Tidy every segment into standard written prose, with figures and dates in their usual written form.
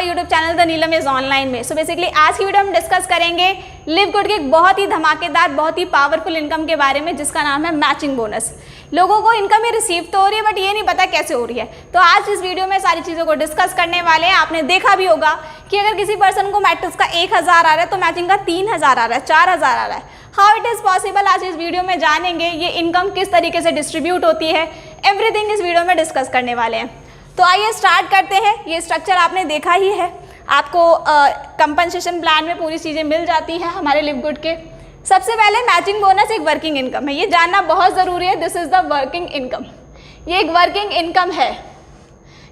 हमारे YouTube channel the Neelam is online में। So basically आज की वीडियो हम डिस्कस करेंगे लिव गुड के एक बहुत ही धमाकेदार, बहुत ही पावरफुल इनकम के बारे में, जिसका नाम है मैचिंग बोनस। लोगों को इनकम ये रिसीव तो हो रही है, बट ये नहीं पता कैसे हो रही है। तो आज इस वीडियो में सारी चीज़ों को डिस्कस करने वाले हैं। आपने देखा भी होगा कि अगर किसी पर्सन को मैट्रिक्स का 1000 आ रहा है तो मैचिंग का 3000 आ रहा है, 4000 आ रहा है। हाउ इट इज़ पॉसिबल, आज इस वीडियो में जानेंगे। ये इनकम किस तरीके से डिस्ट्रीब्यूट होती है, एवरीथिंग इस वीडियो में डिस्कस करने वाले हैं। तो आइए स्टार्ट करते हैं। ये स्ट्रक्चर आपने देखा ही है, आपको कंपनसेशन प्लान में पूरी चीज़ें मिल जाती हैं हमारे लिव गुड के। सबसे पहले मैचिंग बोनस एक वर्किंग इनकम है, ये जानना बहुत ज़रूरी है। This is the working income, ये एक वर्किंग इनकम है।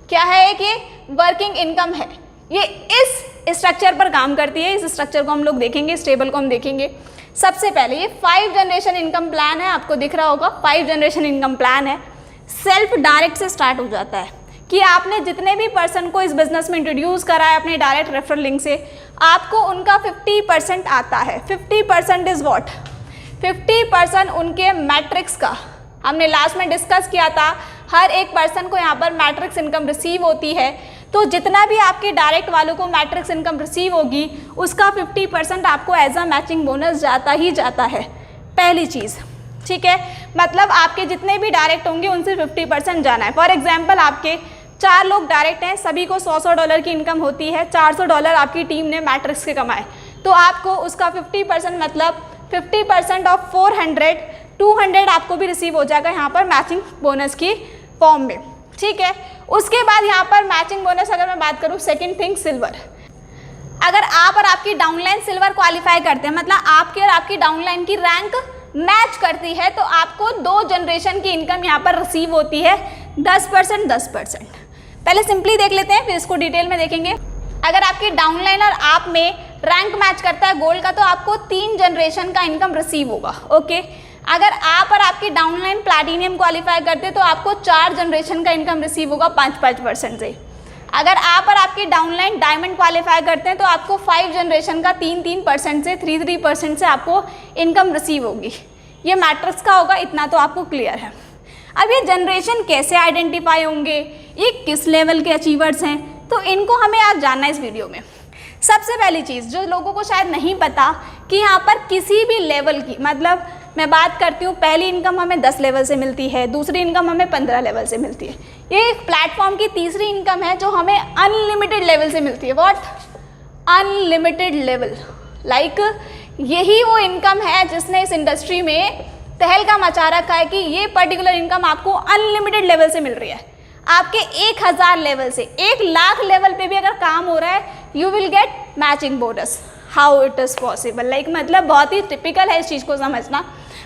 क्या है कि वर्किंग इनकम है, ये इस स्ट्रक्चर पर काम करती है। इस स्ट्रक्चर को हम लोग देखेंगे, इस टेबल को हम देखेंगे। सबसे पहले ये 5 जनरेशन इनकम प्लान है, आपको दिख रहा होगा 5 जनरेशन इनकम प्लान है। सेल्फ डायरेक्ट से स्टार्ट हो जाता है कि आपने जितने भी पर्सन को इस बिजनेस में इंट्रोड्यूस करा है अपने डायरेक्ट रेफरल लिंक से, आपको उनका 50% आता है। 50% इज व्हाट, 50% उनके मैट्रिक्स का। हमने लास्ट में डिस्कस किया था, हर एक पर्सन को यहाँ पर मैट्रिक्स इनकम रिसीव होती है। तो जितना भी आपके डायरेक्ट वालों को मैट्रिक्स इनकम रिसीव होगी, उसका 50% आपको एज अ मैचिंग बोनस जाता ही जाता है। पहली चीज़, ठीक है, मतलब आपके जितने भी डायरेक्ट होंगे उनसे 50% जाना है। फॉर एग्जाम्पल, आपके 4 लोग डायरेक्ट हैं, सभी को $100 की इनकम होती है। $400 आपकी टीम ने मैट्रिक्स के कमाए, तो आपको उसका 50% मतलब 50% ऑफ 400, 200 आपको भी रिसीव हो जाएगा यहाँ पर मैचिंग बोनस की फॉर्म में। ठीक है, उसके बाद यहाँ पर मैचिंग बोनस अगर मैं बात करूँ, सेकेंड थिंग सिल्वर। अगर आप और आपकी डाउनलाइन सिल्वर क्वालिफाई करते हैं, मतलब आपकी और आपकी डाउनलाइन की रैंक मैच करती है, तो आपको 2 जनरेशन की इनकम यहाँ पर रिसीव होती है 10%, 10%। पहले सिंपली देख लेते हैं, फिर इसको डिटेल में देखेंगे। अगर आपकी डाउनलाइन और आप में रैंक मैच करता है गोल्ड का, तो आपको 3 जनरेशन का इनकम रिसीव होगा। ओके, अगर आप और आपकी डाउनलाइन प्लैटिनियम क्वालिफाई करते हैं तो आपको 4 जनरेशन का इनकम रिसीव होगा 5% से। अगर आप और आपकी डाउनलाइन डायमंड क्वालिफाई करते हैं तो आपको 5 जनरेशन का 3% से 3% से आपको इनकम रिसीव होगी। ये मैट्रिक्स का होगा, इतना तो आपको क्लियर है। अब ये जनरेशन कैसे आइडेंटिफाई होंगे, ये किस लेवल के अचीवर्स हैं, तो इनको हमें आज जानना है इस वीडियो में। सबसे पहली चीज़ जो लोगों को शायद नहीं पता कि यहाँ पर किसी भी लेवल की, मतलब मैं बात करती हूँ, पहली इनकम हमें 10 लेवल से मिलती है, दूसरी इनकम हमें 15 लेवल से मिलती है। ये एक प्लेटफॉर्म की तीसरी इनकम है जो हमें अनलिमिटेड लेवल से मिलती है। What, unlimited level. लाइक यही वो इनकम है जिसने इस इंडस्ट्री में तहलका मचा रखा है कि ये पर्टिकुलर इनकम आपको अनलिमिटेड लेवल से मिल रही है। आपके 1000 लेवल से 1,00,000 लेवल पे भी अगर काम हो रहा है, you will get matching bonus. How it is possible, like मतलब बहुत ही टिपिकल है इस चीज़ को समझना,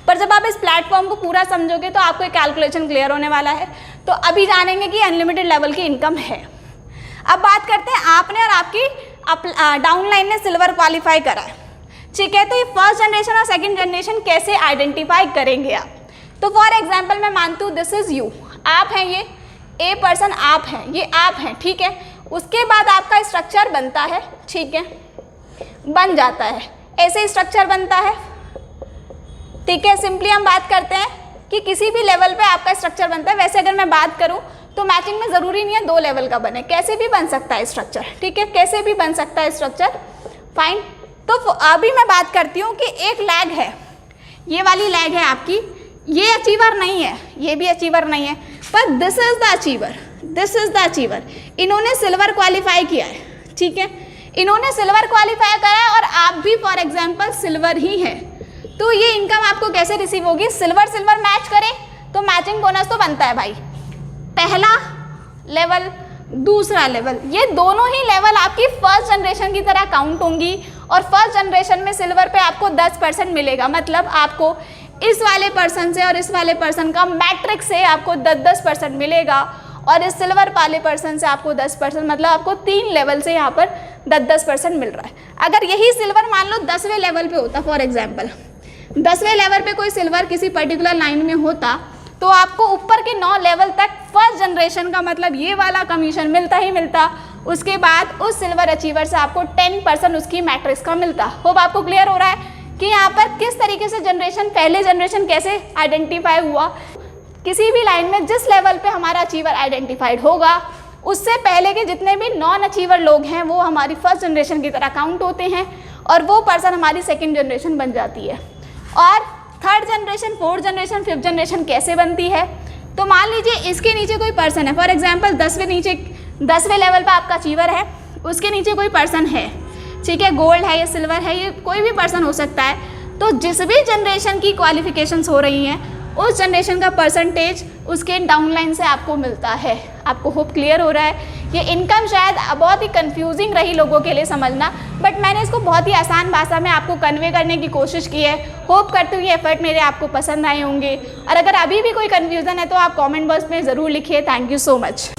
पर जब आप इस प्लेटफॉर्म को पूरा समझोगे तो आपको एक कैलकुलेशन क्लियर होने वाला है। तो अभी जानेंगे कि अनलिमिटेड लेवल की इनकम है। अब बात करते हैं, आपने और आपकी डाउनलाइन ने सिल्वर क्वालिफाई करा है, ठीक है, तो ये फर्स्ट जनरेशन और सेकंड जनरेशन कैसे आइडेंटिफाई करेंगे आप। तो फॉर एग्जांपल मैं मानती हूँ दिस इज़ यू, आप हैं, ये ए पर्सन आप हैं, ये आप हैं, ठीक है। उसके बाद आपका स्ट्रक्चर बनता है, ठीक है, बन जाता है, ऐसे स्ट्रक्चर बनता है, ठीक है। सिंपली हम बात करते हैं कि किसी भी लेवल पे आपका स्ट्रक्चर बनता है। वैसे अगर मैं बात करूँ तो मैचिंग में ज़रूरी नहीं है 2 लेवल का बने, कैसे भी बन सकता है स्ट्रक्चर, ठीक है, कैसे भी बन सकता है स्ट्रक्चर, फाइन। तो अभी मैं बात करती हूँ कि एक लैग है, ये वाली लैग है आपकी, ये अचीवर नहीं है, ये भी अचीवर नहीं है, पर this is the achiever, this is the achiever. इन्होंने सिल्वर क्वालिफाई किया है, ठीक है, इन्होंने सिल्वर क्वालिफाई करा है और आप भी फॉर एग्जांपल सिल्वर ही हैं, तो ये इनकम आपको कैसे रिसीव होगी। सिल्वर सिल्वर मैच करें तो मैचिंग बोनस तो बनता है भाई, पहला लेवल, दूसरा लेवल, ये दोनों ही लेवल आपकी फर्स्ट जनरेशन की तरह काउंट होंगी। और फर्स्ट जनरेशन में सिल्वर पे आपको 10% मिलेगा, मतलब आपको इस वाले पर्सन से और इस वाले पर्सन का मैट्रिक्स से आपको 10% मिलेगा, और इस सिल्वर वाले पर्सन से आपको 10%, मतलब आपको 3 लेवल से यहाँ पर 10% मिल रहा है। अगर यही सिल्वर मान लो 10वें लेवल पे होता, फॉर एग्जाम्पल 10वें लेवल पे कोई सिल्वर किसी पर्टिकुलर लाइन में होता, तो आपको ऊपर के 9 लेवल तक फर्स्ट जनरेशन का मतलब ये वाला कमीशन मिलता ही मिलता। उसके बाद उस सिल्वर अचीवर से आपको 10% उसकी मैट्रिक्स का मिलता। होप आपको क्लियर हो रहा है कि यहाँ पर किस तरीके से जनरेशन, पहले जनरेशन कैसे आइडेंटिफाई हुआ। किसी भी लाइन में जिस लेवल पे हमारा अचीवर आइडेंटिफाइड होगा उससे पहले के जितने भी नॉन अचीवर लोग हैं वो हमारी फर्स्ट जनरेशन की तरह काउंट होते हैं और वो पर्सन हमारी सेकेंड जनरेशन बन जाती है। और third generation, fourth generation, fifth generation कैसे बनती है? तो मान लीजिए इसके नीचे कोई पर्सन है, फॉर एग्जाम्पल 10वें लेवल पर आपका अचीवर है, उसके नीचे कोई पर्सन है, ठीक है, गोल्ड है या सिल्वर है, ये कोई भी पर्सन हो सकता है। तो जिस भी जनरेशन की क्वालिफिकेशंस हो रही हैं उस जनरेशन का परसेंटेज उसके डाउनलाइन से आपको मिलता है। आपको होप क्लियर हो रहा है? ये इनकम शायद बहुत ही कंफ्यूजिंग रही लोगों के लिए समझना, बट मैंने इसको बहुत ही आसान भाषा में आपको कन्वे करने की कोशिश की है। होप करती हूँ ये एफर्ट मेरे आपको पसंद आए होंगे, और अगर अभी भी कोई कन्फ्यूज़न है तो आप कमेंट बॉक्स में ज़रूर लिखिए। Thank you so much.